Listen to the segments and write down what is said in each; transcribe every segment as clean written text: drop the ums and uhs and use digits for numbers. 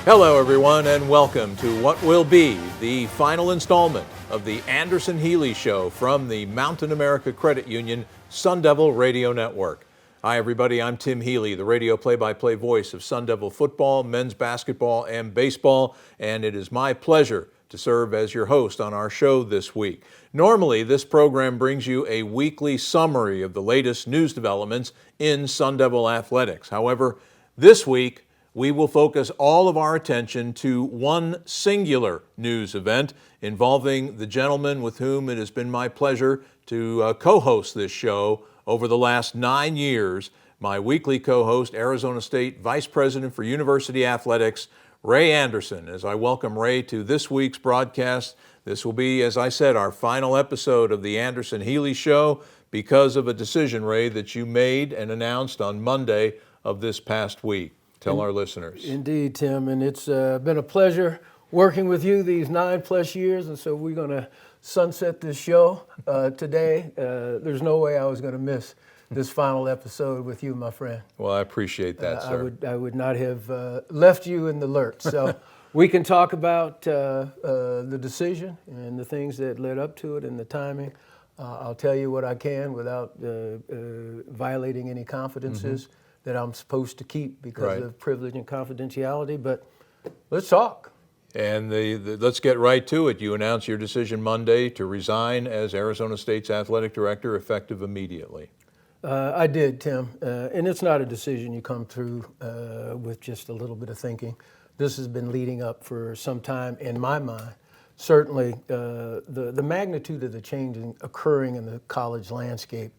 Hello, everyone, and welcome to what will be the final installment of the Anderson Healey Show from the Mountain America Credit Union Sun Devil Radio Network. Hi, everybody. I'm Tim Healey, the radio play-by-play voice of Sun Devil football, men's basketball, and baseball, and it is my pleasure to serve as your host on our show this week. Normally, this program brings you a weekly summary of the latest news developments in Sun Devil athletics. However, this week, we will focus all of our attention to one singular news event involving the gentleman with whom it has been my pleasure to co-host this show over the last 9 years, my weekly co-host, Arizona State Vice President for University Athletics, Ray Anderson. As I welcome Ray to this week's broadcast, this will be, as I said, our final episode of the Anderson Healey Show because of a decision, Ray, that you made and announced on Monday of this past week. Tell our listeners. Indeed, Tim, and it's been a pleasure working with you these 9+ years, and so we're going to sunset this show today. There's no way I was going to miss this final episode with you, my friend. Well, I appreciate that, sir. I would not have left you in the lurch. So we can talk about the decision and the things that led up to it and the timing. I'll tell you what I can without violating any confidences that I'm supposed to keep because of privilege and confidentiality, but let's talk. And let's get right to it. You announced your decision Monday to resign as Arizona State's athletic director effective immediately. I did, Tim, and it's not a decision you come through with just a little bit of thinking. This has been leading up for some time in my mind. Certainly, the magnitude of the change occurring in the college landscape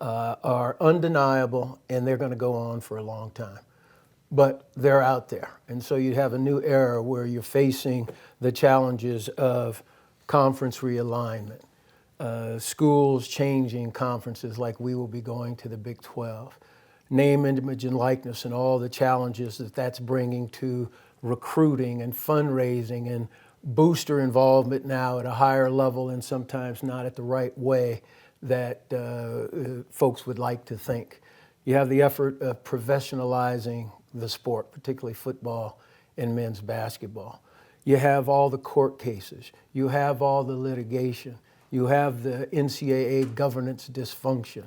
are undeniable, and they're going to go on for a long time. But they're out there. And so you have a new era where you're facing the challenges of conference realignment, schools changing conferences like we will be going to the Big 12, name, image, and likeness, and all the challenges that that's bringing to recruiting and fundraising and booster involvement now at a higher level and sometimes not at the right way that folks would like to think. You have the effort of professionalizing the sport, particularly football and men's basketball. You have all the court cases. You have all the litigation. You have the NCAA governance dysfunction.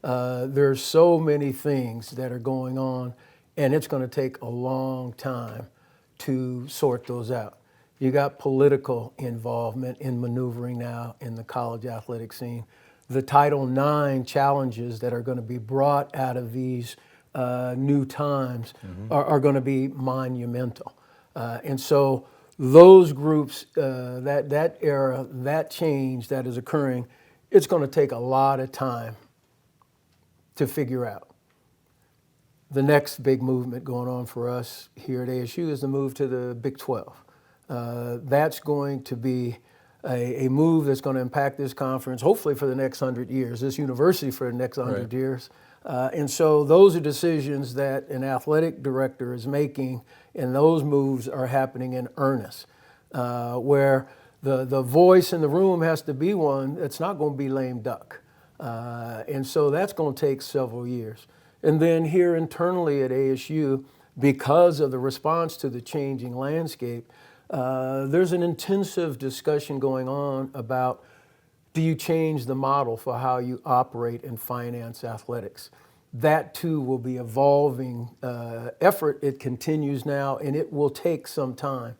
There's so many things that are going on, and it's going to take a long time to sort those out. You got political involvement in maneuvering now in the college athletic scene. The Title IX challenges that are going to be brought out of these new times are going to be monumental. And so those groups, that era, that change that is occurring, it's going to take a lot of time to figure out. The next big movement going on for us here at ASU is the move to the Big 12. That's going to be a move that's going to impact this conference, hopefully for the next 100 years, this university for the next 100 years. And so those are decisions that an athletic director is making, and those moves are happening in earnest, where the voice in the room has to be one that's not going to be lame duck. And so that's going to take several years. And then here internally at ASU, because of the response to the changing landscape, there's an intensive discussion going on about, do you change the model for how you operate and finance athletics? That too will be evolving effort. It continues now, and it will take some time.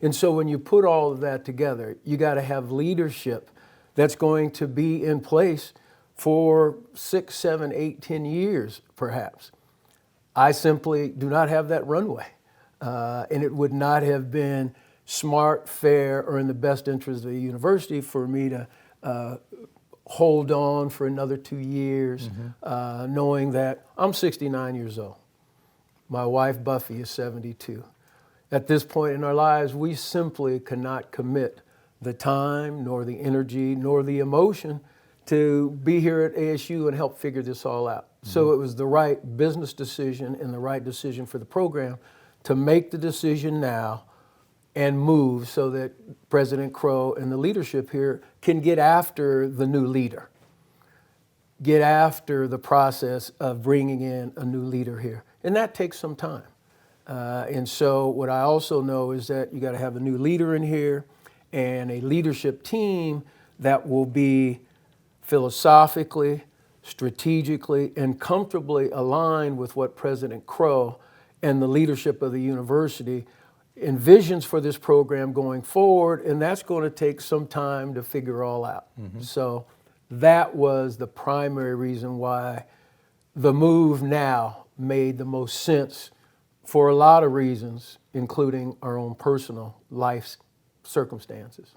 And so when you put all of that together, you got to have leadership that's going to be in place for 6, 7, 8, 10 years, perhaps. I simply do not have that runway, and it would not have been smart, fair, or in the best interest of the university for me to hold on for another 2 years, knowing that I'm 69 years old. My wife, Buffy, is 72. At this point in our lives, we simply cannot commit the time, nor the energy, nor the emotion to be here at ASU and help figure this all out. So it was the right business decision and the right decision for the program to make the decision now and move so that President Crow and the leadership here can get after the new leader, get after the process of bringing in a new leader here. And that takes some time. And so what I also know is that you got to have a new leader in here and a leadership team that will be philosophically, strategically, and comfortably aligned with what President Crow and the leadership of the university envisions for this program going forward, and that's going to take some time to figure all out. So that was the primary reason why the move now made the most sense for a lot of reasons, including our own personal life circumstances.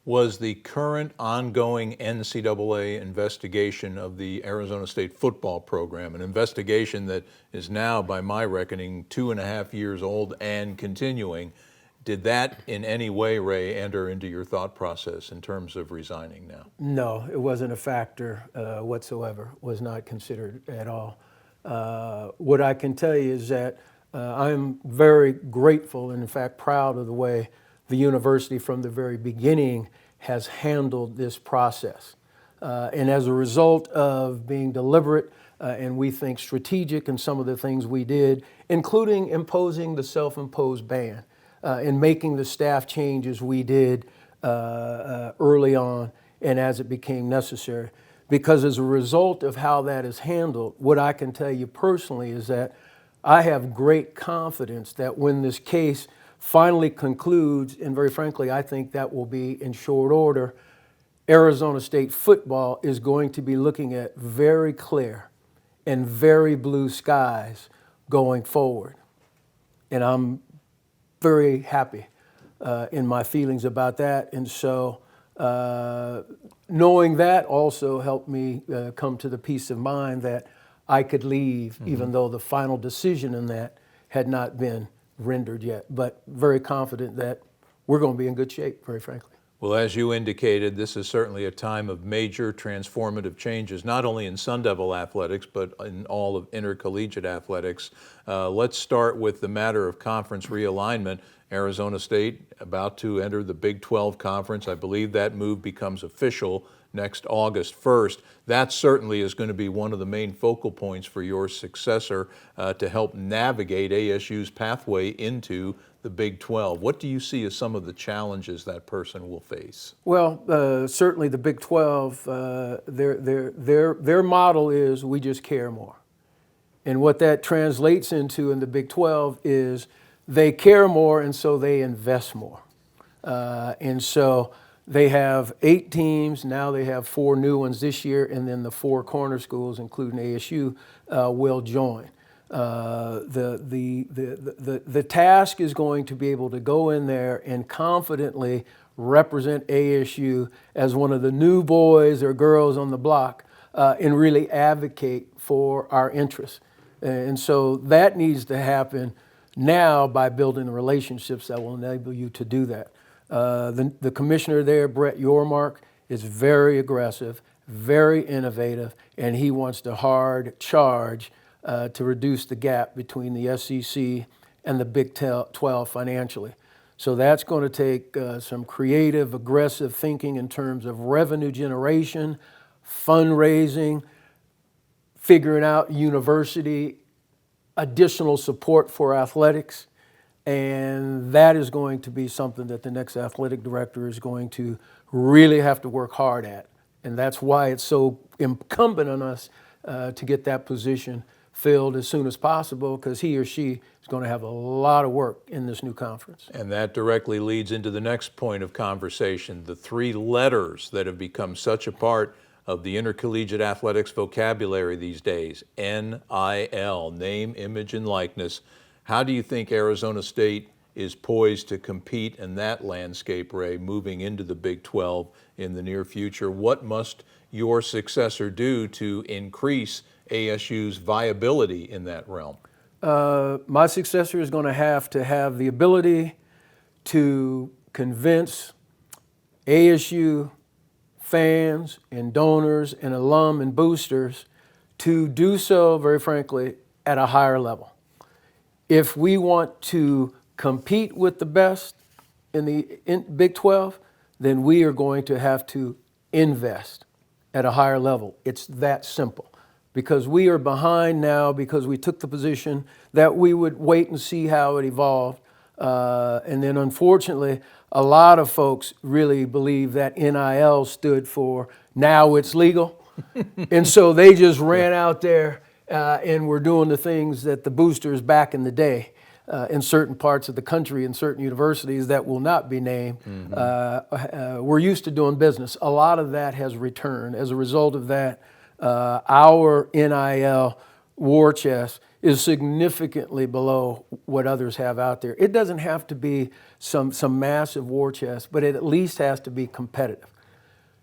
Was the current ongoing NCAA investigation of the Arizona State football program, an investigation that is now, by my reckoning, 2.5 years old and continuing, did that in any way, Ray, enter into your thought process in terms of resigning now? No, it wasn't a factor whatsoever, was not considered at all. What I can tell you is that I'm very grateful and in fact proud of the way the university from the very beginning has handled this process. And as a result of being deliberate and we think strategic in some of the things we did, including imposing the self-imposed ban and making the staff changes we did early on and as it became necessary. Because as a result of how that is handled, what I can tell you personally is that I have great confidence that when this case finally concludes, and very frankly, I think that will be in short order, Arizona State football is going to be looking at very clear and very blue skies going forward. And I'm very happy in my feelings about that. And so knowing that also helped me come to the peace of mind that I could leave, even though the final decision in that had not been rendered yet, but very confident that we're going to be in good shape, very frankly. Well, as you indicated, this is certainly a time of major transformative changes, not only in Sun Devil athletics, but in all of intercollegiate athletics. Let's start with the matter of conference realignment. Arizona State about to enter the Big 12 conference. I believe that move becomes official next August 1st. That certainly is going to be one of the main focal points for your successor to help navigate ASU's pathway into the Big 12. What do you see as some of the challenges that person will face? Well, certainly the Big 12, their model is we just care more. And what that translates into in the Big 12 is they care more and so they invest more. And so they have 8 teams, now they have 4 new ones this year, and then the 4 corner schools, including ASU, will join. The task is going to be able to go in there and confidently represent ASU as one of the new boys or girls on the block and really advocate for our interests. And so that needs to happen now by building the relationships that will enable you to do that. The commissioner there, Brett Yormark, is very aggressive, very innovative, and he wants to hard charge to reduce the gap between the SEC and the Big 12 financially. So that's going to take some creative, aggressive thinking in terms of revenue generation, fundraising, figuring out university additional support for athletics. And that is going to be something that the next athletic director is going to really have to work hard at. And that's why it's so incumbent on us to get that position filled as soon as possible, because he or she is going to have a lot of work in this new conference. And that directly leads into the next point of conversation, the 3 letters that have become such a part of the intercollegiate athletics vocabulary these days, NIL, name, image, and likeness. How do you think Arizona State is poised to compete in that landscape, Ray, moving into the Big 12 in the near future? What must your successor do to increase ASU's viability in that realm? My successor is going to have the ability to convince ASU fans and donors and alum and boosters to do so, very frankly, at a higher level. If we want to compete with the best in the Big 12, then we are going to have to invest at a higher level. It's that simple. because we are behind now because we took the position that we would wait and see how it evolved. And then unfortunately, a lot of folks really believe that NIL stood for now it's legal. And so they just ran out there and were doing the things that the boosters back in the day in certain parts of the country and certain universities that will not be named were used to doing business. A lot of that has returned. As a result of that, our NIL war chest is significantly below what others have out there. It doesn't have to be some massive war chest, but it at least has to be competitive.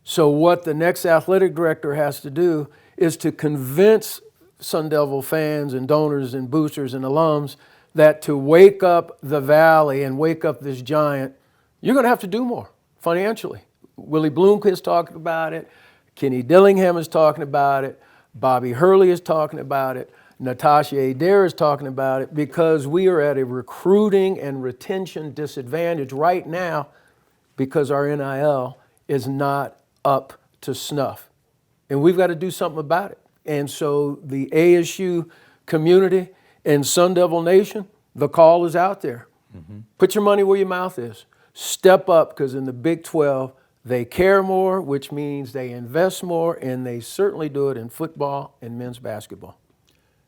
So what the next athletic director has to do is to convince Sun Devil fans and donors and boosters and alums that to wake up the Valley and wake up this giant, you're going to have to do more financially. Willie Bloomquist talking about it. Kenny Dillingham is talking about it. Bobby Hurley is talking about it. Natasha Adair is talking about it, because we are at a recruiting and retention disadvantage right now because our NIL is not up to snuff. And we've got to do something about it. And so the ASU community and Sun Devil Nation, the call is out there. Put your money where your mouth is. Step up, because in the Big 12, they care more, which means they invest more, and they certainly do it in football and men's basketball.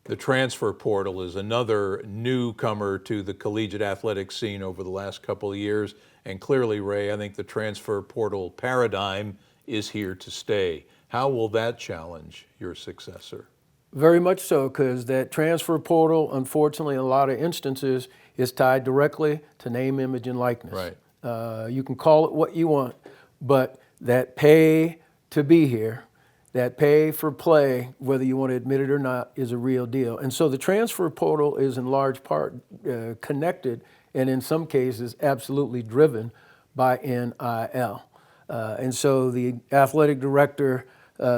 The transfer portal is another newcomer to the collegiate athletics scene over the last couple of years. And clearly, Ray, I think the transfer portal paradigm is here to stay. How will that challenge your successor? Very much so, because that transfer portal, unfortunately, in a lot of instances, is tied directly to name, image, and likeness. Right. You can call it what you want, but that pay to be here, that pay for play, whether you want to admit it or not, is a real deal. And so the transfer portal is in large part connected, and in some cases absolutely driven by NIL. And so the athletic director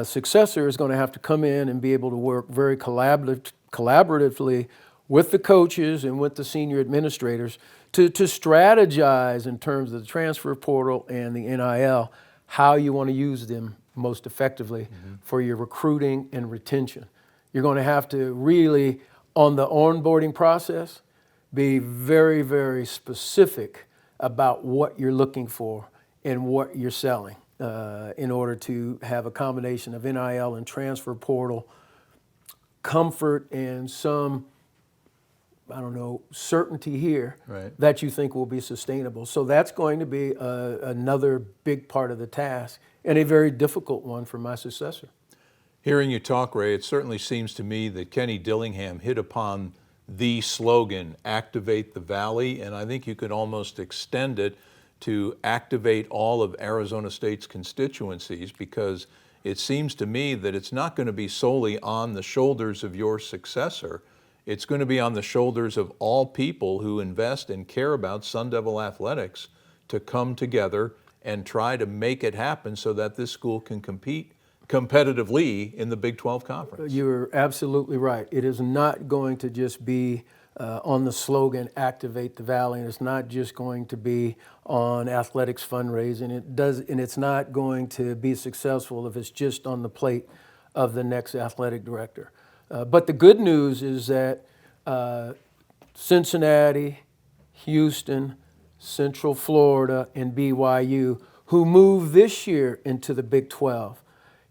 successor is going to have to come in and be able to work very collaboratively with the coaches and with the senior administrators to strategize in terms of the transfer portal and the NIL, how you want to use them most effectively for your recruiting and retention. You're going to have to really, on the onboarding process, be very, very specific about what you're looking for and what you're selling in order to have a combination of NIL and transfer portal, comfort and some, certainty here that you think will be sustainable. So that's going to be another big part of the task, and a very difficult one for my successor. Hearing you talk, Ray, it certainly seems to me that Kenny Dillingham hit upon the slogan, activate the Valley, and I think you could almost extend it to activate all of Arizona State's constituencies, because it seems to me that it's not going to be solely on the shoulders of your successor. It's going to be on the shoulders of all people who invest and care about Sun Devil athletics to come together and try to make it happen so that this school can compete competitively in the Big 12 Conference. You're absolutely right. It is not going to just be on the slogan, activate the Valley, and it's not just going to be on athletics fundraising. And it's not going to be successful if it's just on the plate of the next athletic director. But the good news is that Cincinnati, Houston, Central Florida, and BYU, who moved this year into the Big 12,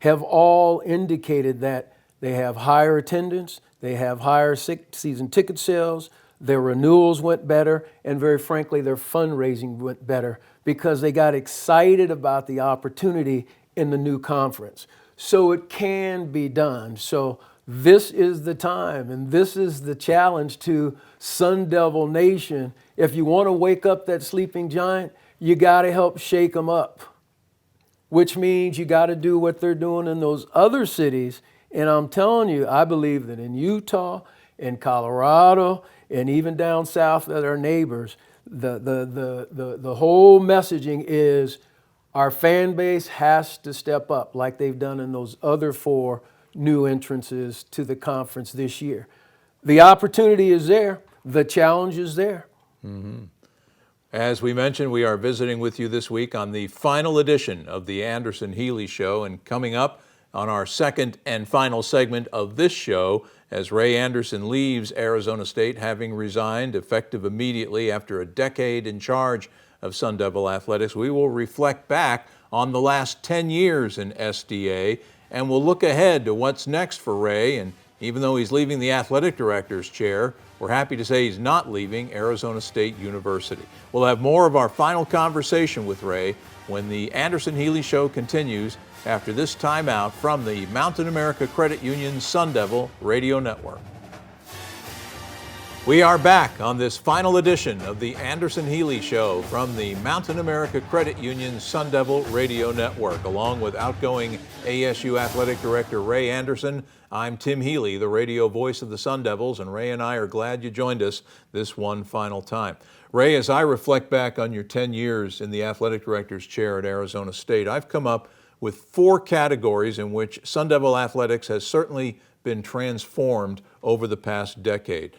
have all indicated that they have higher attendance, they have higher season ticket sales, their renewals went better, and very frankly, their fundraising went better because they got excited about the opportunity in the new conference. So it can be done. So this is the time, and this is the challenge to Sun Devil Nation. If you want to wake up that sleeping giant, you got to help shake them up, which means you got to do what they're doing in those other cities. And I'm telling you, I believe that in Utah, in Colorado, and even down south at our neighbors, the whole messaging is our fan base has to step up like they've done in those other 4 new entrances to the conference this year. The opportunity is there. The challenge is there. As we mentioned, we are visiting with you this week on the final edition of the Anderson Healey Show, and coming up, on our second and final segment of this show as Ray Anderson leaves Arizona State, having resigned effective immediately after a decade in charge of Sun Devil athletics. We will reflect back on the last 10 years in SDA, and we'll look ahead to what's next for Ray. And even though he's leaving the athletic director's chair, we're happy to say he's not leaving Arizona State University. We'll have more of our final conversation with Ray when the Anderson Healey Show continues after this timeout from the Mountain America Credit Union Sun Devil Radio Network. We are back on this final edition of the Anderson Healey Show from the Mountain America Credit Union Sun Devil Radio Network. Along with outgoing ASU Athletic Director Ray Anderson, I'm Tim Healey, the radio voice of the Sun Devils, and Ray and I are glad you joined us this one final time. Ray, as I reflect back on your 10 years in the athletic director's chair at Arizona State, I've come up with 4 categories in which Sun Devil athletics has certainly been transformed over the past decade.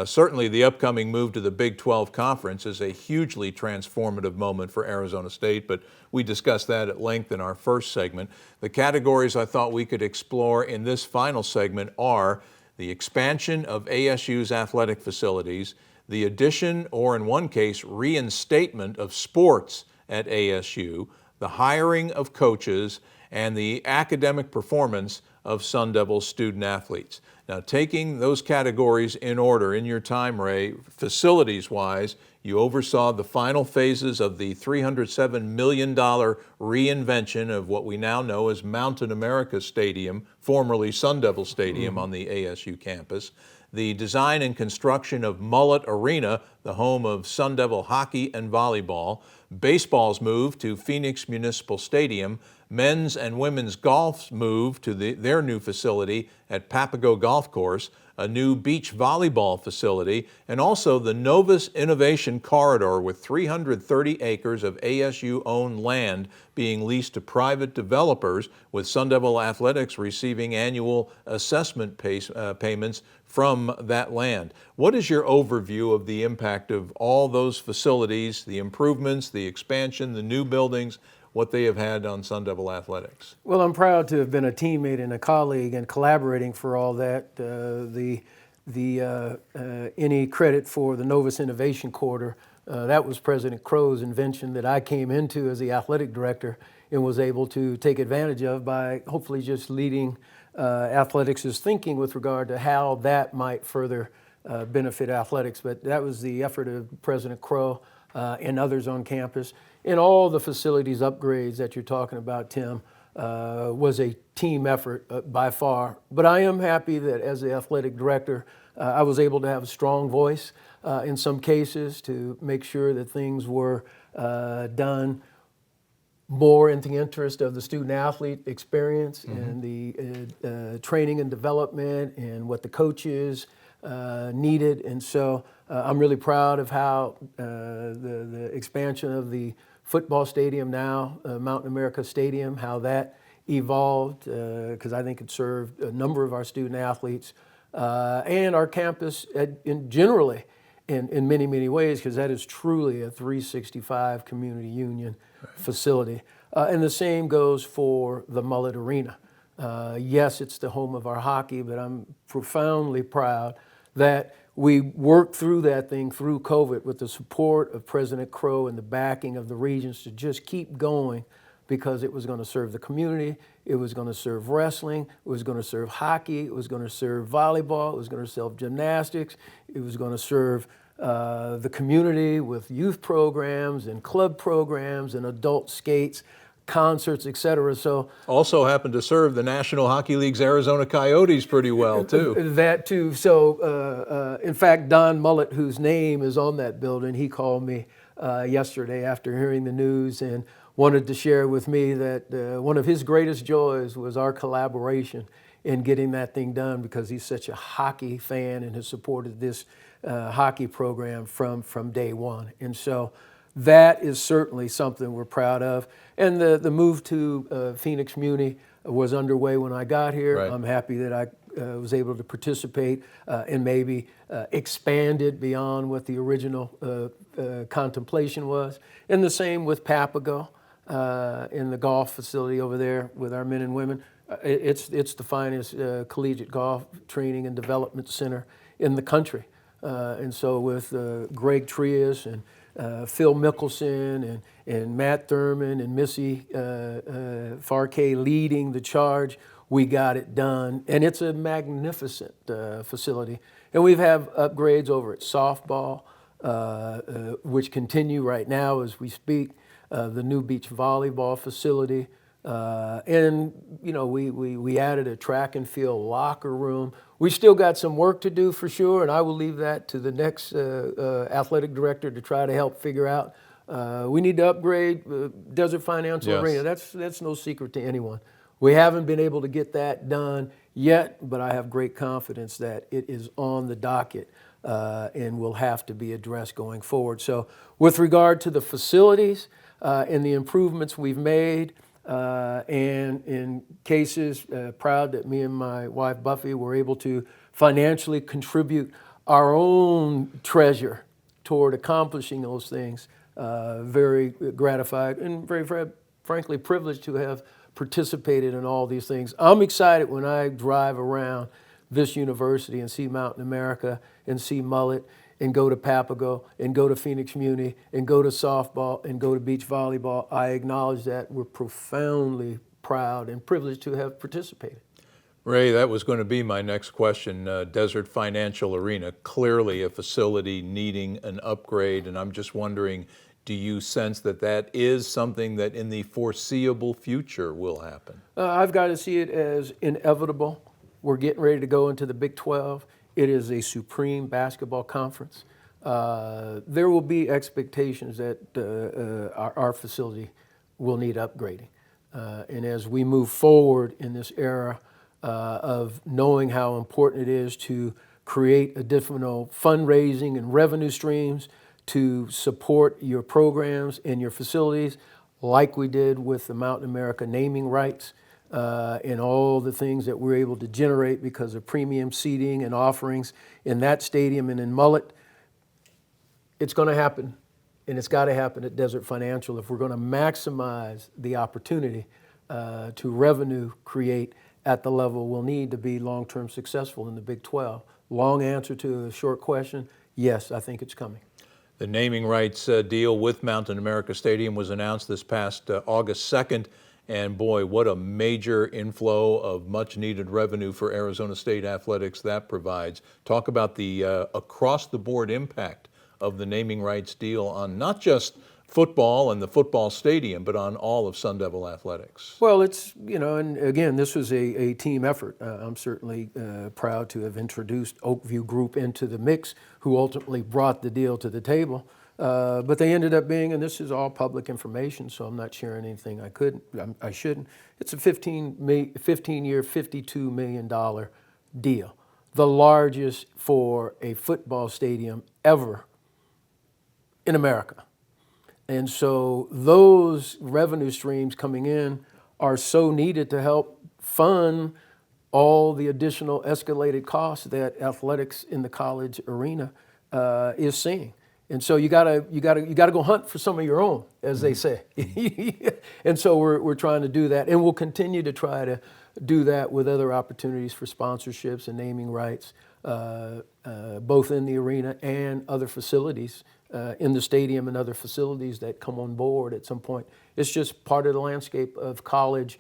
Certainly the upcoming move to the Big 12 Conference is a hugely transformative moment for Arizona State, but we discussed that at length in our first segment. The categories I thought we could explore in this final segment are the expansion of ASU's athletic facilities, the addition, or in one case, reinstatement of sports at ASU, the hiring of coaches, and the academic performance of Sun Devil student athletes. Now, taking those categories in order in your time, Ray, facilities-wise, you oversaw the final phases of the $307 million reinvention of what we now know as Mountain America Stadium, formerly Sun Devil Stadium on the ASU campus, the design and construction of Mullet Arena, the home of Sun Devil hockey and volleyball, baseball's move to Phoenix Municipal Stadium, men's and women's golf's move to their new facility at Papago Golf Course, a new beach volleyball facility, and also the Novus Innovation Corridor with 330 acres of ASU-owned land being leased to private developers, with Sun Devil Athletics receiving annual assessment payments from that land. What is your overview of the impact of all those facilities, the improvements, the expansion, the new buildings, what they have had on Sun Devil athletics? Well, I'm proud to have been a teammate and a colleague and collaborating for all that. Any credit for the Novus Innovation Corridor, that was President Crow's invention that I came into as the athletic director and was able to take advantage of by hopefully just leading athletics' thinking with regard to how that might further benefit athletics. But that was the effort of President Crow and others on campus. And all the facilities upgrades that you're talking about, Tim, was a team effort by far. But I am happy that as the athletic director, I was able to have a strong voice in some cases to make sure that things were done more in the interest of the student-athlete experience and the training and development and what the coaches needed. And so I'm really proud of how the expansion of the football stadium now, Mountain America Stadium, how that evolved, because I think it served a number of our student-athletes and our campus generally in many, many ways, because that is truly a 365 community union facility. And the same goes for the Mullet Arena. Yes, it's the home of our hockey, but I'm profoundly proud that we worked through that thing through COVID with the support of President Crow and the backing of the regions to just keep going, because it was going to serve the community, it was going to serve wrestling, it was going to serve hockey, it was going to serve volleyball, it was going to serve gymnastics, it was going to serve the community with youth programs and club programs and adult skates, concerts, etc. So also happened to serve the National Hockey League's Arizona Coyotes pretty well, too. That, too. So, in fact, Don Mullet, whose name is on that building, he called me yesterday after hearing the news and wanted to share with me that one of his greatest joys was our collaboration in getting that thing done, because he's such a hockey fan and has supported this hockey program from day one. And so that is certainly something we're proud of. And the move to Phoenix Muni was underway when I got here. Right. I'm happy that I was able to participate and maybe expand it beyond what the original contemplation was. And the same with Papago in the golf facility over there with our men and women. It's the finest collegiate golf training and development center in the country. And so with Greg Trias and Phil Mickelson and Matt Thurman and Missy Farkay leading the charge, we got it done. And it's a magnificent facility. And we have upgrades over at softball, which continue right now as we speak, the new beach volleyball facility. And you know, we added a track and field locker room. We still got some work to do for sure, and I will leave that to the next athletic director to try to help figure out. We need to upgrade Desert Financial Yes. Arena. That's no secret to anyone. We haven't been able to get that done yet, but I have great confidence that it is on the docket and will have to be addressed going forward. So with regard to the facilities and the improvements we've made, and in cases, proud that me and my wife Buffy were able to financially contribute our own treasure toward accomplishing those things. Very gratified and very frankly privileged to have participated in all these things. I'm excited when I drive around this university and see Mountain America and see Mullet and go to Papago and go to Phoenix Muni and go to softball and go to beach volleyball. I acknowledge that we're profoundly proud and privileged to have participated. Ray, that was going to be my next question. Desert Financial Arena, clearly a facility needing an upgrade, and I'm just wondering, do you sense that that is something that in the foreseeable future will happen? I've got to see it as inevitable. We're getting ready to go into the Big 12. It is a supreme basketball conference. There will be expectations that our facility will need upgrading. And as we move forward in this era of knowing how important it is to create additional fundraising and revenue streams to support your programs and your facilities, like we did with the Mountain America naming rights, and all the things that we're able to generate because of premium seating and offerings in that stadium and in Mullet. It's going to happen, and it's got to happen at Desert Financial if we're going to maximize the opportunity to revenue create at the level we'll need to be long-term successful in the Big 12. Long answer to a short question, yes, I think it's coming. The naming rights deal with Mountain America Stadium was announced this past August 2nd. And boy, what a major inflow of much needed revenue for Arizona State athletics that provides. Talk about the across the board impact of the naming rights deal on not just football and the football stadium, but on all of Sun Devil athletics. Well, it's, you know, and again, this was a team effort. I'm certainly proud to have introduced Oakview Group into the mix, who ultimately brought the deal to the table. But they ended up being, and this is all public information, so I'm not sharing anything I shouldn't. It's a 15-year, $52 million deal, the largest for a football stadium ever in America. And so those revenue streams coming in are so needed to help fund all the additional escalated costs that athletics in the college arena is seeing. And so you gotta go hunt for some of your own, as they say. And so we're trying to do that, and we'll continue to try to do that with other opportunities for sponsorships and naming rights, both in the arena and other facilities in the stadium and other facilities that come on board at some point. It's just part of the landscape of college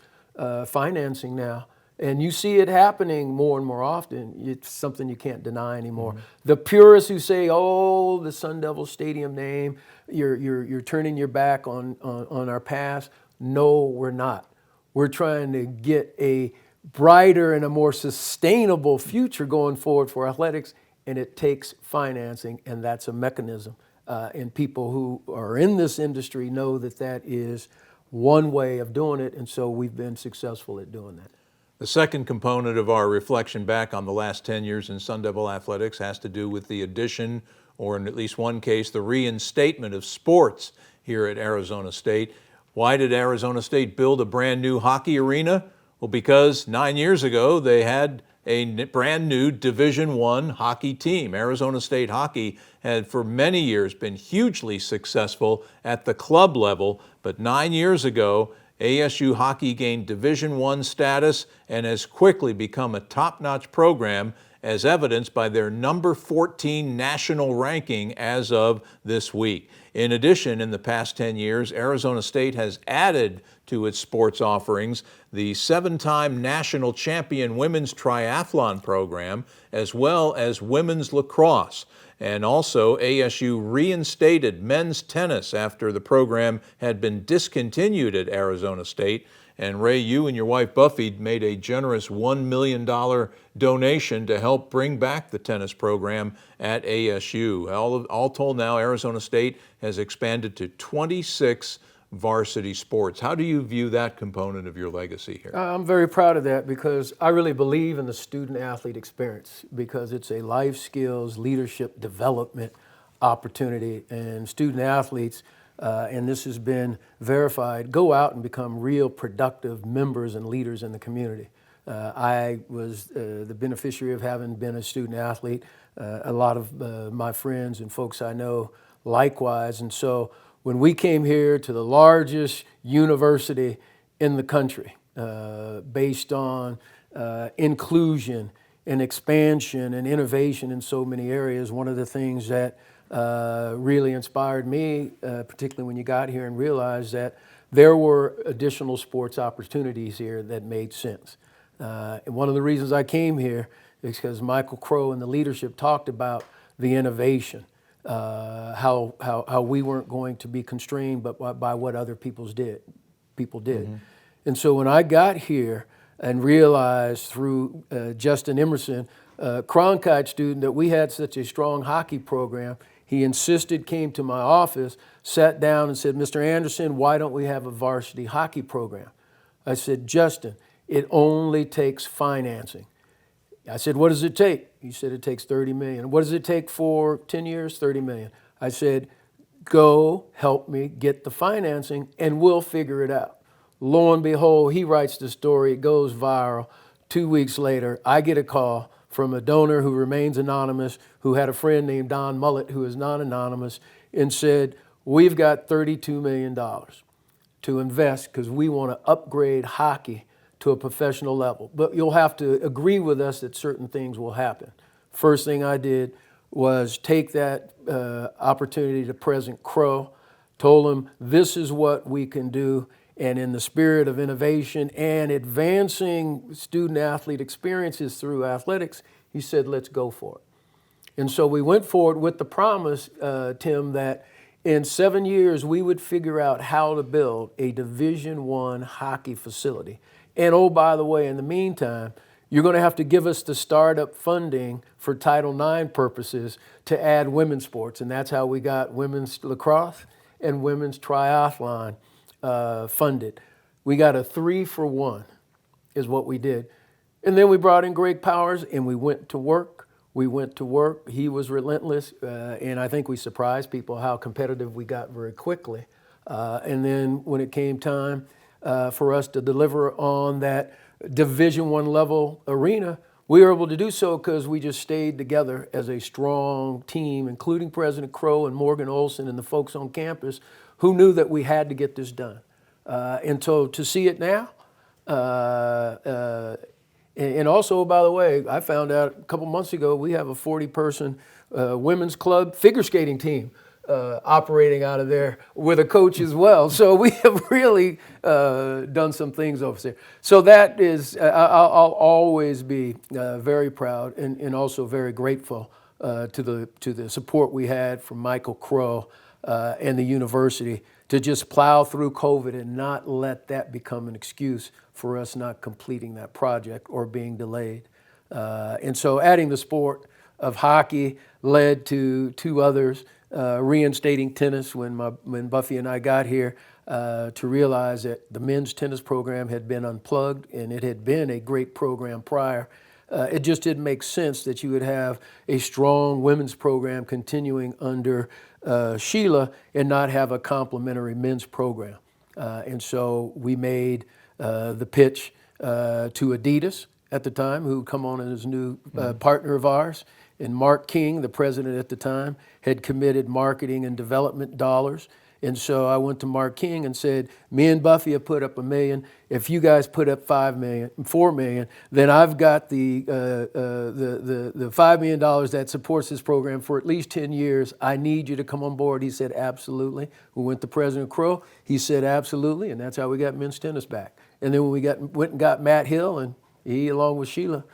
financing now. And you see it happening more and more often. It's something you can't deny anymore. Mm-hmm. The purists who say, "Oh, the Sun Devil Stadium name, you're turning your back on our past." No, we're not. We're trying to get a brighter and a more sustainable future going forward for athletics, and it takes financing, and that's a mechanism. And people who are in this industry know that that is one way of doing it, and so we've been successful at doing that. The second component of our reflection back on the last 10 years in Sun Devil athletics has to do with the addition, or in at least one case, the reinstatement of sports here at Arizona State. Why did Arizona State build a brand new hockey arena? Well, because 9 years ago they had a brand new Division I hockey team. Arizona State hockey had for many years been hugely successful at the club level, but 9 years ago ASU hockey gained Division I status and has quickly become a top-notch program, as evidenced by their number 14 national ranking as of this week. In addition, in the past 10 years, Arizona State has added to its sports offerings the 7-time national champion women's triathlon program, as well as women's lacrosse. And also, ASU reinstated men's tennis after the program had been discontinued at Arizona State. And Ray, you and your wife Buffy made a generous $1 million donation to help bring back the tennis program at ASU. All told now, Arizona State has expanded to 26 varsity sports. How do you view that component of your legacy here? I'm very proud of that because I really believe in the student-athlete experience because it's a life skills, leadership development opportunity, and student-athletes, and this has been verified, go out and become real productive members and leaders in the community. I was the beneficiary of having been a student-athlete. A lot of my friends and folks I know likewise, and so when we came here to the largest university in the country, based on inclusion and expansion and innovation in so many areas, one of the things that really inspired me, particularly when you got here and realized that there were additional sports opportunities here that made sense. And one of the reasons I came here is because Michael Crow and the leadership talked about the innovation. How we weren't going to be constrained but by what other people did. Mm-hmm. And so when I got here and realized through Justin Emerson, Cronkite student, that we had such a strong hockey program, he insisted, came to my office, sat down and said, "Mr. Anderson, why don't we have a varsity hockey program?" I said, "Justin, it only takes financing." I said, "What does it take?" He said, "It takes $30 million. What does it take for 10 years? $30 million. I said, "Go help me get the financing and we'll figure it out." Lo and behold, he writes the story, it goes viral. 2 weeks later, I get a call from a donor who remains anonymous, who had a friend named Don Mullet, who is non-anonymous, and said, "We've got $32 million to invest because we want to upgrade hockey to a professional level. But you'll have to agree with us that certain things will happen." First thing I did was take that opportunity to President Crow, told him this is what we can do, and in the spirit of innovation and advancing student-athlete experiences through athletics, he said, "Let's go for it." And so we went forward with the promise, Tim, that in 7 years we would figure out how to build a Division I hockey facility. And oh, by the way, in the meantime, you're going to have to give us the startup funding for Title IX purposes to add women's sports. And that's how we got women's lacrosse and women's triathlon funded. We got a 3-for-1 is what we did. And then we brought in Greg Powers and we went to work. He was relentless. And I think we surprised people how competitive we got very quickly. And then when it came time for us to deliver on that Division I level arena, we were able to do so because we just stayed together as a strong team, including President Crow and Morgan Olson and the folks on campus who knew that we had to get this done. And so to see it now, and also, by the way, I found out a couple months ago we have a 40-person women's club figure skating team operating out of there with a coach as well. So we have really done some things over there. So that is, I'll always be very proud and also very grateful to the support we had from Michael Crow and the university to just plow through COVID and not let that become an excuse for us not completing that project or being delayed. And so adding the sport of hockey led to two others, reinstating tennis when Buffy and I got here to realize that the men's tennis program had been unplugged and it had been a great program prior. It just didn't make sense that you would have a strong women's program continuing under Sheila and not have a complementary men's program. And so we made the pitch to Adidas at the time, who come on as a new partner of ours. And Mark King, the president at the time, had committed marketing and development dollars. And so I went to Mark King and said, me and Buffy have put up $1 million. If you guys put up $4 million, then I've got the $5 million that supports this program for at least 10 years. I need you to come on board. He said, absolutely. We went to President Crow. He said, absolutely. And that's how we got men's tennis back. And then when we went and got Matt Hill, and he, along with Sheila,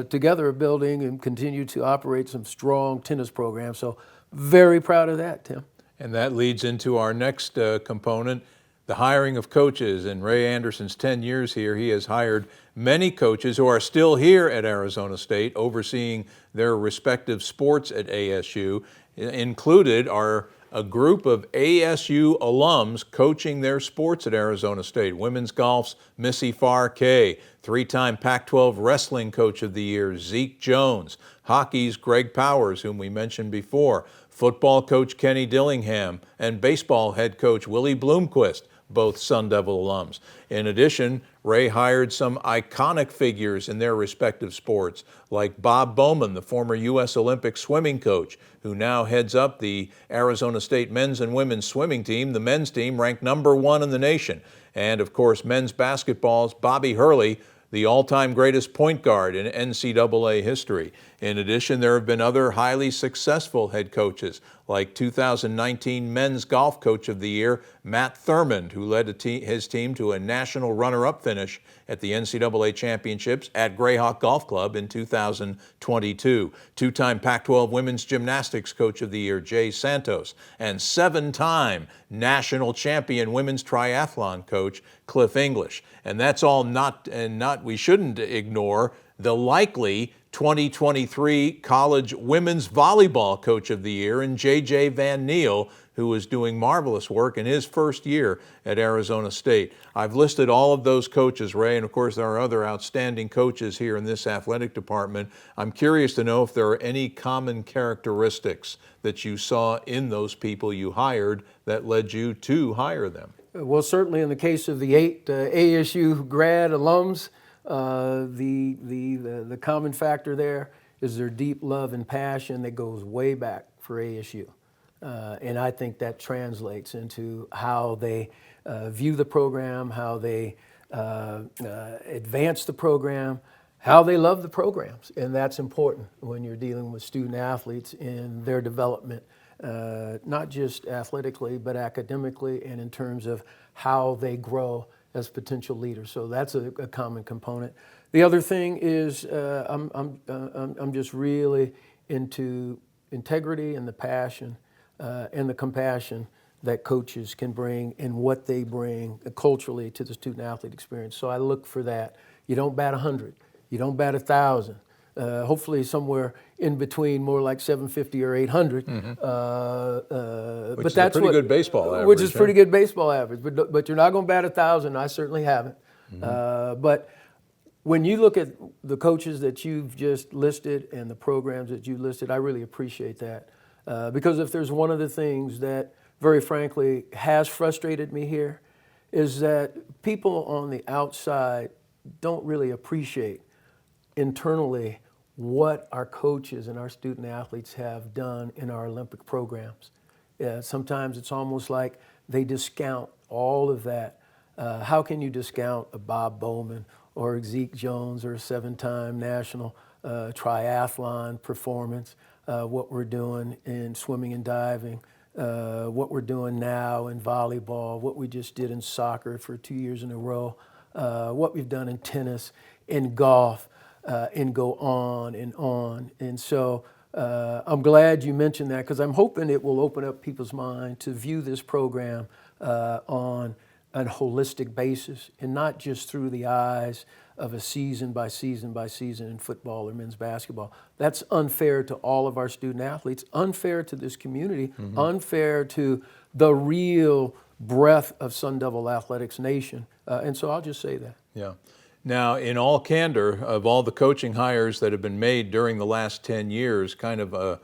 together are building and continue to operate some strong tennis programs. So very proud of that, Tim. And that leads into our next component, the hiring of coaches. In Ray Anderson's 10 years here, he has hired many coaches who are still here at Arizona State, overseeing their respective sports at ASU. Included are a group of ASU alums coaching their sports at Arizona State. Women's golf's Missy Farr-Kay, three-time Pac-12 wrestling coach of the year, Zeke Jones, hockey's Greg Powers, whom we mentioned before, football coach Kenny Dillingham, and baseball head coach Willie Bloomquist, both Sun Devil alums. In addition, Ray hired some iconic figures in their respective sports, like Bob Bowman, the former U.S. Olympic swimming coach, who now heads up the Arizona State men's and women's swimming team, the men's team ranked #1 in the nation. And of course, men's basketball's Bobby Hurley, the all-time greatest point guard in NCAA history. In addition, there have been other highly successful head coaches, like 2019 Men's Golf Coach of the Year, Matt Thurmond, who led his team to a national runner-up finish at the NCAA Championships at Grayhawk Golf Club in 2022. Two-time Pac-12 Women's Gymnastics Coach of the Year, Jay Santos, and 7-time national champion women's triathlon coach, Cliff English. And that's all we shouldn't ignore the likely 2023 College Women's Volleyball Coach of the Year in J.J. Van Neel, who is doing marvelous work in his first year at Arizona State. I've listed all of those coaches, Ray, and of course there are other outstanding coaches here in this athletic department. I'm curious to know if there are any common characteristics that you saw in those people you hired that led you to hire them. Well, certainly in the case of the 8 ASU grad alums, the common factor there is their deep love and passion that goes way back for ASU. And I think that translates into how they view the program, how they advance the program, how they love the programs. And that's important when you're dealing with student athletes in their development, not just athletically, but academically and in terms of how they grow as potential leaders. So that's a common component. The other thing is I'm just really into integrity and the passion and the compassion that coaches can bring and what they bring culturally to the student athlete experience. So I look for that. You don't bat 100. You don't bat 1,000. Hopefully somewhere in between, more like 750 or 800. Mm-hmm. But that's pretty good baseball average. Which is pretty good baseball average. But you're not going to bat 1,000. I certainly haven't. Mm-hmm. But when you look at the coaches that you've just listed and the programs that you listed, I really appreciate that. Because if there's one of the things that, very frankly, has frustrated me here, is that people on the outside don't really appreciate internally what our coaches and our student athletes have done in our Olympic programs. Sometimes it's almost like they discount all of that. How can you discount a Bob Bowman or Zeke Jones or a 7-time national triathlon performance, what we're doing in swimming and diving, what we're doing now in volleyball, what we just did in soccer for 2 years in a row, what we've done in tennis, in golf, and go on and on. And so I'm glad you mentioned that, because I'm hoping it will open up people's mind to view this program on a holistic basis and not just through the eyes of a season by season by season in football or men's basketball. That's unfair to all of our student athletes, unfair to this community, mm-hmm. unfair to the real breadth of Sun Devil Athletics Nation. And so I'll just say that. Yeah. Now, in all candor, of all the coaching hires that have been made during the last 10 years, kind of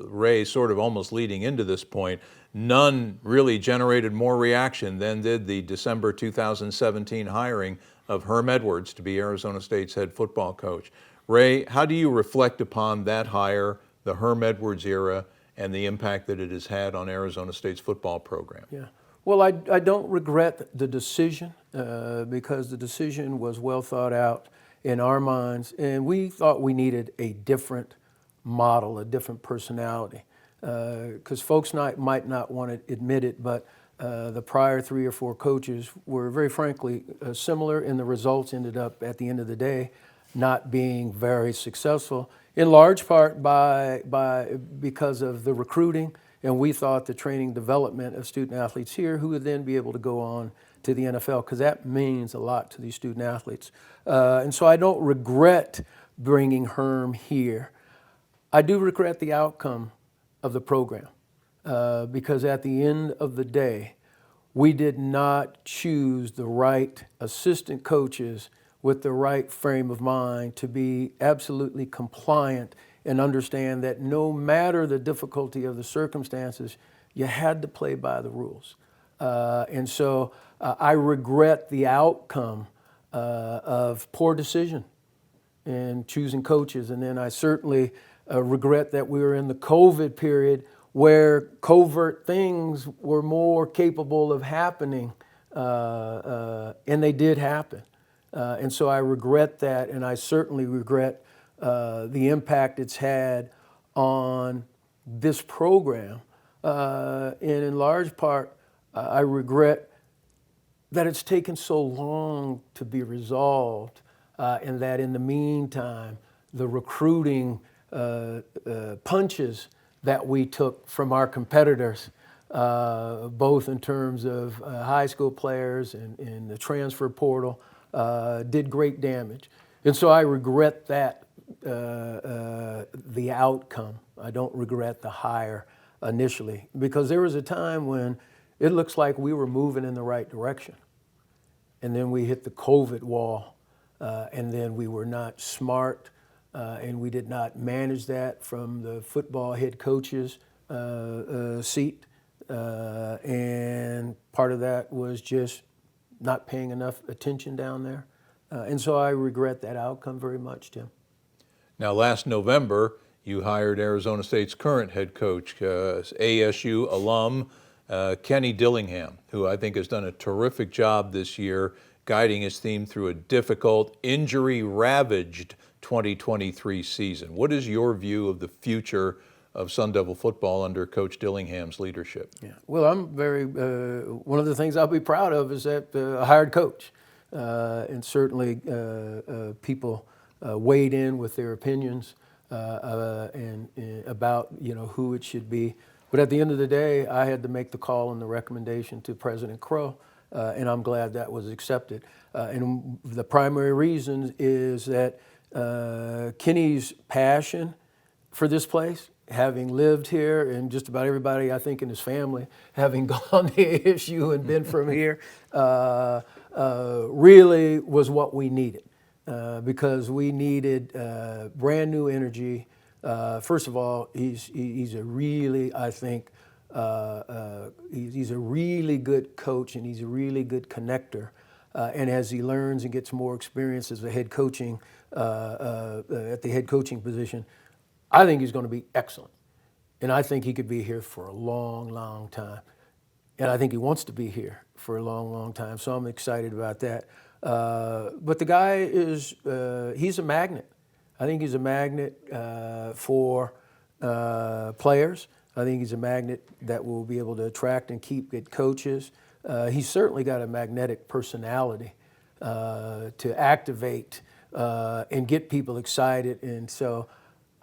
Ray sort of almost leading into this point, none really generated more reaction than did the December 2017 hiring of Herm Edwards to be Arizona State's head football coach. Ray, how do you reflect upon that hire, the Herm Edwards era, and the impact that it has had on Arizona State's football program. Yeah. Well, I don't regret the decision because the decision was well thought out in our minds, and we thought we needed a different model, a different personality. Because folks might not want to admit it, but the prior 3 or 4 coaches were very frankly similar, and the results ended up at the end of the day not being very successful, in large part because of the recruiting, and we thought the training development of student athletes here who would then be able to go on to the NFL, because that means a lot to these student athletes. And so I don't regret bringing Herm here. I do regret the outcome of the program because at the end of the day, we did not choose the right assistant coaches with the right frame of mind to be absolutely compliant and understand that no matter the difficulty of the circumstances, you had to play by the rules. And so I regret the outcome of poor decision in choosing coaches. And then I certainly regret that we were in the COVID period where covert things were more capable of happening, and they did happen. And so I regret that, and I certainly regret the impact it's had on this program. And in large part, I regret that it's taken so long to be resolved, and that in the meantime, the recruiting punches that we took from our competitors, both in terms of high school players and the transfer portal, did great damage. And so I regret that, the outcome. I don't regret the hire initially, because there was a time when it looks like we were moving in the right direction. And then we hit the COVID wall, and then we were not smart, and we did not manage that from the football head coach's seat. And part of that was just not paying enough attention down there. And so I regret that outcome very much, Tim. Now, last November, you hired Arizona State's current head coach, ASU alum, Kenny Dillingham, who I think has done a terrific job this year guiding his team through a difficult, injury-ravaged 2023 season. What is your view of the future of Sun Devil football under Coach Dillingham's leadership? Yeah. Well, I'm very, one of the things I'll be proud of is that a hired coach. And certainly people weighed in with their opinions and about who it should be. But at the end of the day, I had to make the call and the recommendation to President Crow, and I'm glad that was accepted. And the primary reason is that Kenny's passion for this place, having lived here, and just about everybody I think in his family having gone to ASU and been from here, really was what we needed, because we needed brand new energy. First of all, he's a really, I think, he's a really good coach, and he's a really good connector. And as he learns and gets more experience as a head coaching, at the head coaching position, I think he's going to be excellent. And I think he could be here for a long, long time. And I think he wants to be here for a long, long time. So I'm excited about that. But the guy is, he's a magnet. I think he's a magnet for players. I think he's a magnet that will be able to attract and keep good coaches. He's certainly got a magnetic personality to activate and get people excited. And so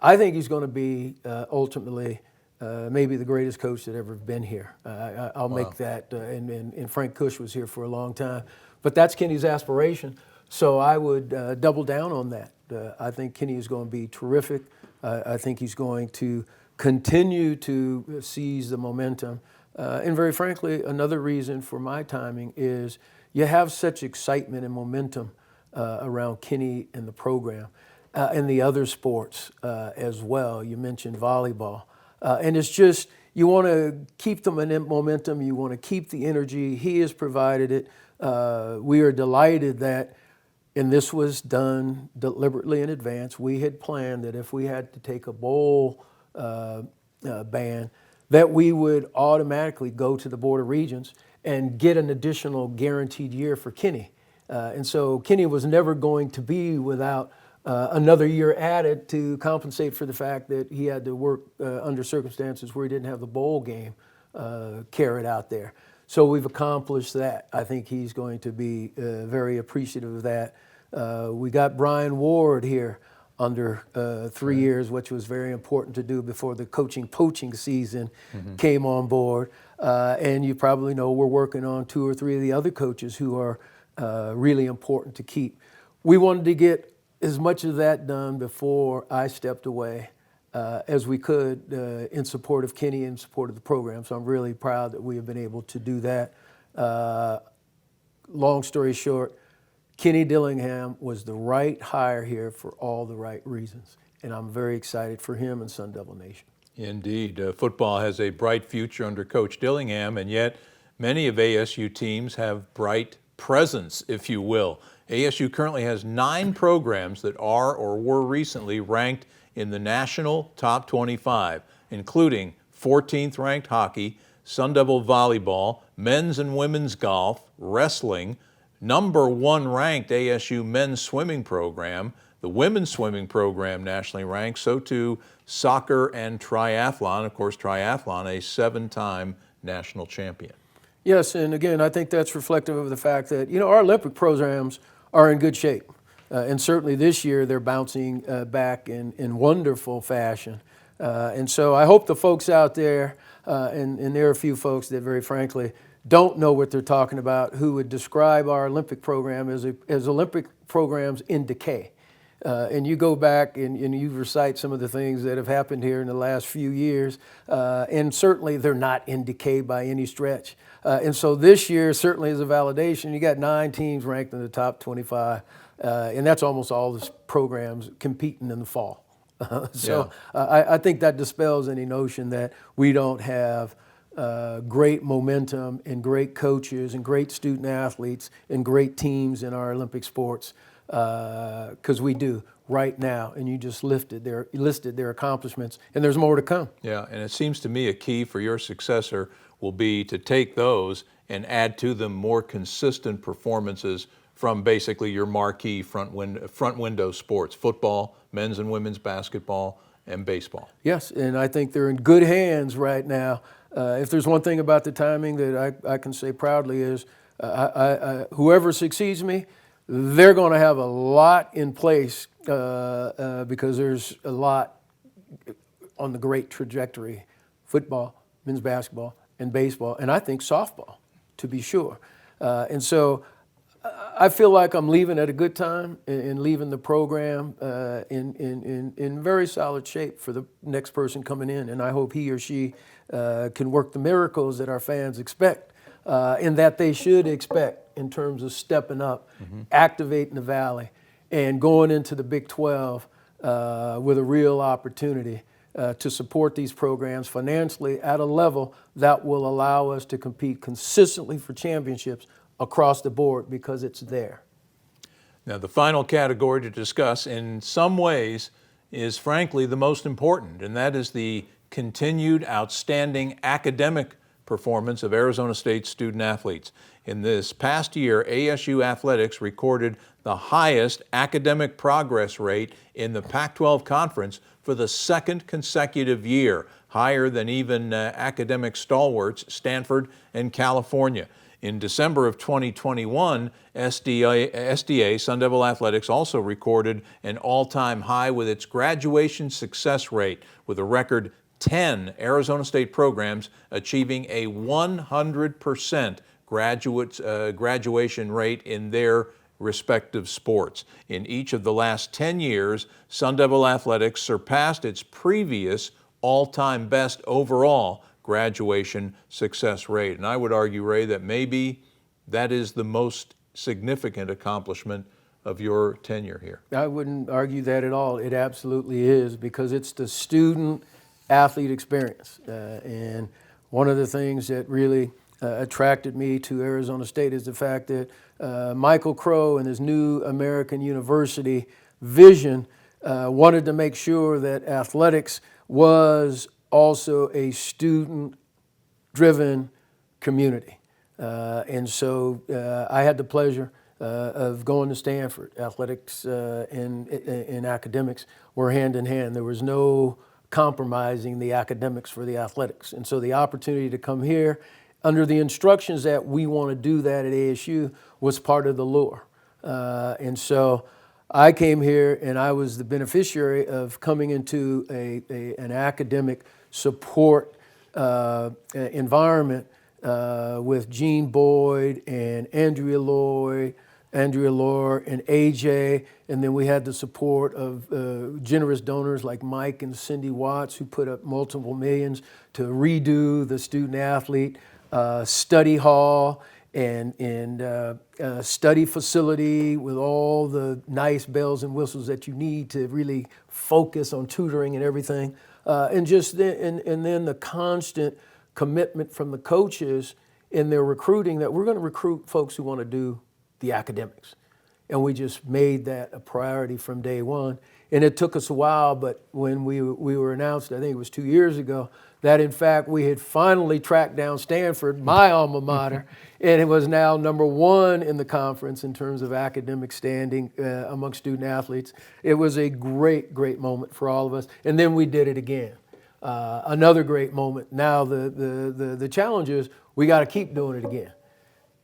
I think he's going to be ultimately maybe the greatest coach that ever been here. I'll make that, and Frank Cush was here for a long time. But that's Kenny's aspiration, so I would double down on that. I think Kenny is going to be terrific. I think he's going to continue to seize the momentum. And very frankly, another reason for my timing is you have such excitement and momentum around Kenny and the program and the other sports as well. You mentioned volleyball. And it's just, you want to keep the momentum, you want to keep the energy. He has provided it. We are delighted that, and this was done deliberately in advance, we had planned that if we had to take a bowl ban, that we would automatically go to the Board of Regents and get an additional guaranteed year for Kenny. And so Kenny was never going to be without another year added to compensate for the fact that he had to work under circumstances where he didn't have the bowl game carried out there. So we've accomplished that. I think he's going to be very appreciative of that. We got Brian Ward here under 3 years, which was very important to do before the poaching season came on board. And you probably know we're working on 2 or 3 of the other coaches who are really important to keep. We wanted to get as much of that done before I stepped away as we could in support of Kenny and support of the program. So I'm really proud that we have been able to do that. Long story short, Kenny Dillingham was the right hire here for all the right reasons. And I'm very excited for him and Sun Devil Nation. Indeed. Football has a bright future under Coach Dillingham, and yet many of ASU teams have bright presence, if you will. ASU currently has 9 programs that are or were recently ranked in the national top 25, including 14th ranked hockey, Sun Devil volleyball, men's and women's golf, wrestling, number 1 ranked ASU men's swimming program, the women's swimming program nationally ranked, so too soccer and triathlon. Of course, triathlon, a 7-time national champion. Yes, and again, I think that's reflective of the fact that, our Olympic programs are in good shape. And certainly this year they're bouncing back in wonderful fashion. And so I hope the folks out there, and there are a few folks that very frankly don't know what they're talking about, who would describe our Olympic program as Olympic programs in decay. And you go back and you recite some of the things that have happened here in the last few years, and certainly they're not in decay by any stretch. And so this year certainly is a validation. You got 9 teams ranked in the top 25, and that's almost all the programs competing in the fall. I think that dispels any notion that we don't have great momentum and great coaches and great student athletes and great teams in our Olympic sports, because we do right now, and you just listed their accomplishments, and there's more to come. Yeah, and it seems to me a key for your successor will be to take those and add to them more consistent performances from basically your marquee front window sports, football, men's and women's basketball, and baseball. Yes, and I think they're in good hands right now. If there's one thing about the timing that I can say proudly is whoever succeeds me, they're going to have a lot in place because there's a lot on the great trajectory: football, men's basketball, and baseball, and I think softball, to be sure. And so I feel like I'm leaving at a good time and leaving the program in very solid shape for the next person coming in. And I hope he or she can work the miracles that our fans expect and that they should expect in terms of stepping up, activating the Valley, and going into the Big 12 with a real opportunity to support these programs financially at a level that will allow us to compete consistently for championships across the board, because it's there. Now, the final category to discuss in some ways is frankly the most important, and that is the continued outstanding academic performance of Arizona State student athletes. In this past year, ASU athletics recorded the highest academic progress rate in the Pac-12 conference for the 2nd consecutive year, higher than even academic stalwarts Stanford and California. In December of 2021, SDA, Sun Devil Athletics, also recorded an all-time high with its graduation success rate, with a record 10 Arizona State programs achieving a 100% graduation rate in their respective sports. In each of the last 10 years, Sun Devil Athletics surpassed its previous all-time best overall graduation success rate. And I would argue, Ray, that maybe that is the most significant accomplishment of your tenure here. I wouldn't argue that at all. It absolutely is, because it's the student-athlete experience. And one of the things that really attracted me to Arizona State is the fact that Michael Crow and his new American University vision wanted to make sure that athletics was also a student-driven community. And so I had the pleasure of going to Stanford. Athletics and academics were hand in hand. There was no compromising the academics for the athletics. And so the opportunity to come here under the instructions that we want to do that at ASU was part of the lure. And so I came here and I was the beneficiary of coming into an academic support environment with Gene Boyd and Andrea Lohr and AJ, and then we had the support of generous donors like Mike and Cindy Watts, who put up multiple millions to redo the student athlete study hall and study facility with all the nice bells and whistles that you need to really focus on tutoring and everything, and then the constant commitment from the coaches in their recruiting that we're going to recruit folks who want to do the academics. And we just made that a priority from day one. And it took us a while, but when we were announced, I think it was 2 years ago, that in fact we had finally tracked down Stanford, my alma mater, and it was now number one in the conference in terms of academic standing among student athletes. It was a great, great moment for all of us. And then we did it again. Another great moment. Now the challenge is we got to keep doing it again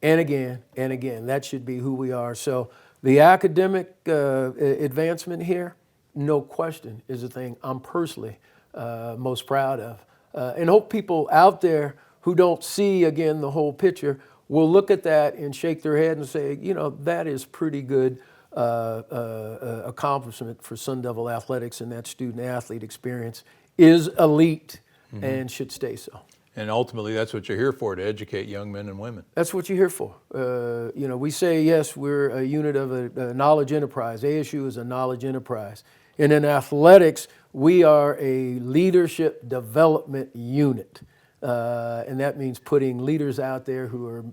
and again and again. That should be who we are. So the academic advancement here, no question, is the thing I'm personally most proud of. And hope people out there who don't see, again, the whole picture will look at that and shake their head and say, you know, that is pretty good accomplishment for Sun Devil athletics, and that student athlete experience is elite and should stay so. And ultimately, that's what you're here for, to educate young men and women. That's what you're here for. You know, we say, yes, we're a unit of a knowledge enterprise. ASU is a knowledge enterprise. And in athletics, we are a leadership development unit. And that means putting leaders out there who are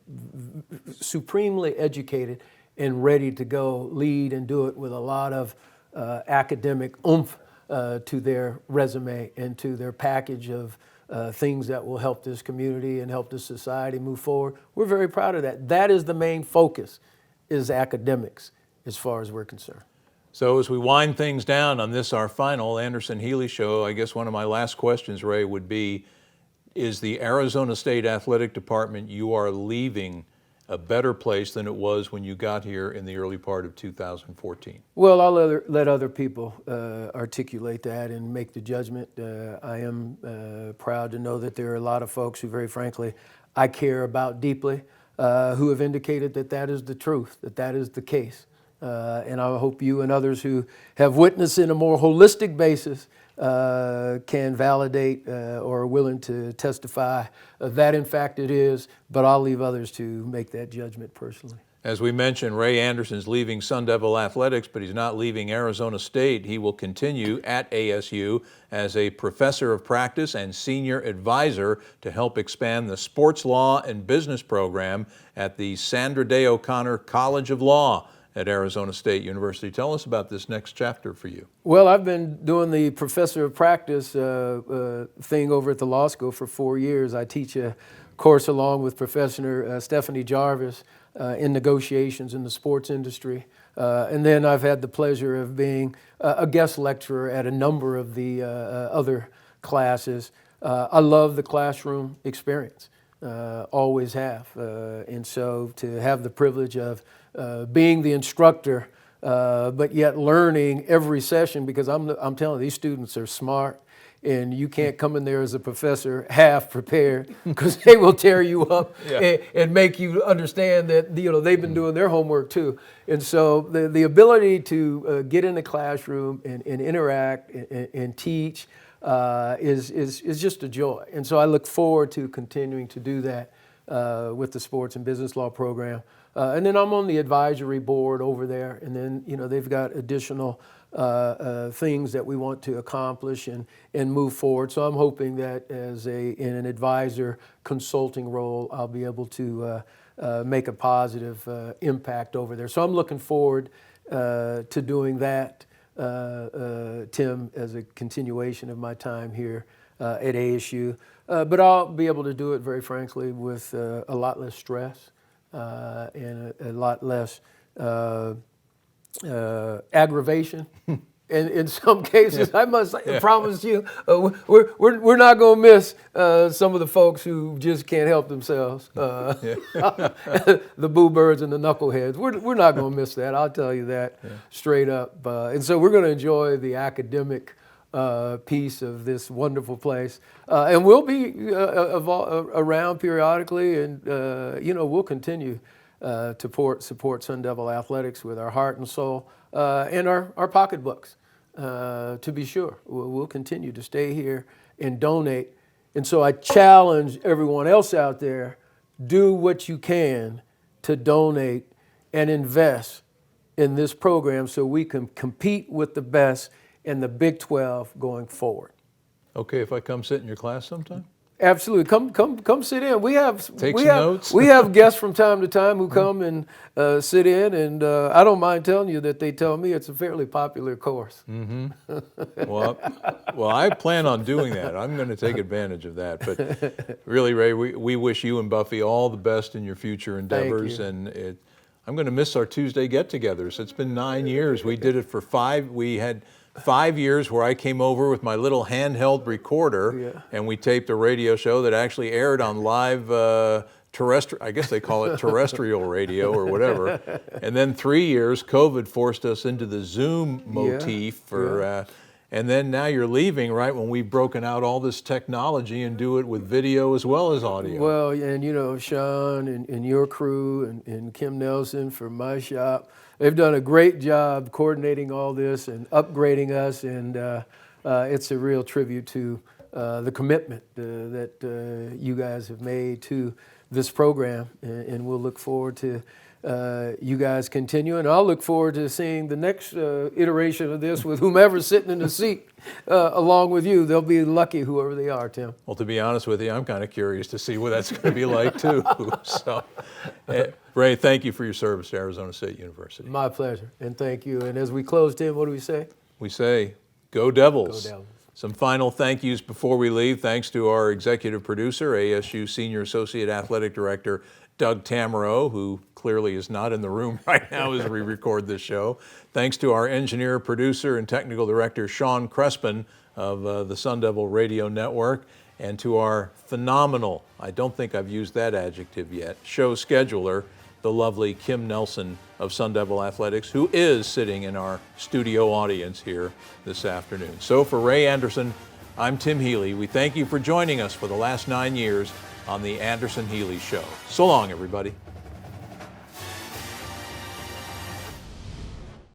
supremely educated and ready to go lead and do it with a lot of academic oomph to their resume and to their package of things that will help this community and help this society move forward. We're very proud of that. That is the main focus, is academics, as far as we're concerned. So as we wind things down on this, our final Anderson Healey Show, I guess one of my last questions, Ray, would be, is the Arizona State Athletic Department you are leaving a better place than it was when you got here in the early part of 2014? Well, I'll let other people articulate that and make the judgment. I am proud to know that there are a lot of folks who, very frankly, I care about deeply, who have indicated that that is the truth, that that is the case. And I hope you and others who have witnessed in a more holistic basis can validate or are willing to testify that in fact it is, but I'll leave others to make that judgment personally. As we mentioned, Ray Anderson's leaving Sun Devil Athletics, but he's not leaving Arizona State. He will continue at ASU as a professor of practice and senior advisor to help expand the sports law and business program at the Sandra Day O'Connor College of Law at Arizona State University. Tell us about this next chapter for you. Well, I've been doing the professor of practice thing over at the law school for 4 years. I teach a course along with Professor Stephanie Jarvis in negotiations in the sports industry. And then I've had the pleasure of being a guest lecturer at a number of the other classes. I love the classroom experience, always have. And so to have the privilege of being the instructor, but yet learning every session, because I'm telling you, these students are smart, and you can't come in there as a professor half prepared, because they will tear you up and make you understand that they've been doing their homework too. And so the ability to get in the classroom and interact and teach is just a joy. And so I look forward to continuing to do that with the sports and business law program. And then I'm on the advisory board over there, and then they've got additional things that we want to accomplish and move forward. So I'm hoping that in an advisor consulting role, I'll be able to make a positive impact over there. So I'm looking forward to doing that, Tim, as a continuation of my time here at ASU. But I'll be able to do it, very frankly, with a lot less stress and a lot less aggravation. And in some cases, I must promise you, we're not going to miss some of the folks who just can't help themselves. The boo birds and the knuckleheads. We're not going to miss that. I'll tell you that straight up. And so we're going to enjoy the academic piece of this wonderful place, and we'll be around periodically, and we'll continue to support Sun Devil athletics with our heart and soul and our pocketbooks. To be sure, we'll continue to stay here and donate. And so I challenge everyone else out there: do what you can to donate and invest in this program so we can compete with the best in the Big 12 going forward. Okay, if I come sit in your class sometime? Absolutely. Come sit in. We have notes. We have guests from time to time who come and sit in, and I don't mind telling you that they tell me it's a fairly popular course. Mm-hmm. Well, I plan on doing that. I'm going to take advantage of that. But really, Ray, we wish you and Buffy all the best in your future endeavors. Thank you. And I'm going to miss our Tuesday get-togethers. It's been 9 years. We did it for 5. We had 5 years where I came over with my little handheld recorder, and we taped a radio show that actually aired on live terrestrial, I guess they call it terrestrial radio or whatever. And then 3 years, COVID forced us into the Zoom motif and then now you're leaving right when we've broken out all this technology and do it with video as well as audio. Well, and Sean and your crew and Kim Nelson from my shop, they've done a great job coordinating all this and upgrading us, and it's a real tribute to the commitment that you guys have made to this program, and we'll look forward to you guys continuing. I'll look forward to seeing the next iteration of this with whomever's sitting in the seat along with you. They'll be lucky, whoever they are, Tim. Well, to be honest with you, I'm kind of curious to see what that's going to be like too. So, Ray, thank you for your service to Arizona State University. My pleasure, and thank you. And as we close, Tim, what do we say? We say, go Devils. Go Devils. Some final thank yous before we leave. Thanks to our executive producer, ASU Senior Associate Athletic Director, Doug Tamaro, who clearly is not in the room right now as we record this show. Thanks to our engineer, producer, and technical director, Sean Crespin of the Sun Devil Radio Network, and to our phenomenal, I don't think I've used that adjective yet, show scheduler, the lovely Kim Nelson of Sun Devil Athletics, who is sitting in our studio audience here this afternoon. So for Ray Anderson, I'm Tim Healey. We thank you for joining us for the last 9 years on the Anderson Healey Show. So long, everybody.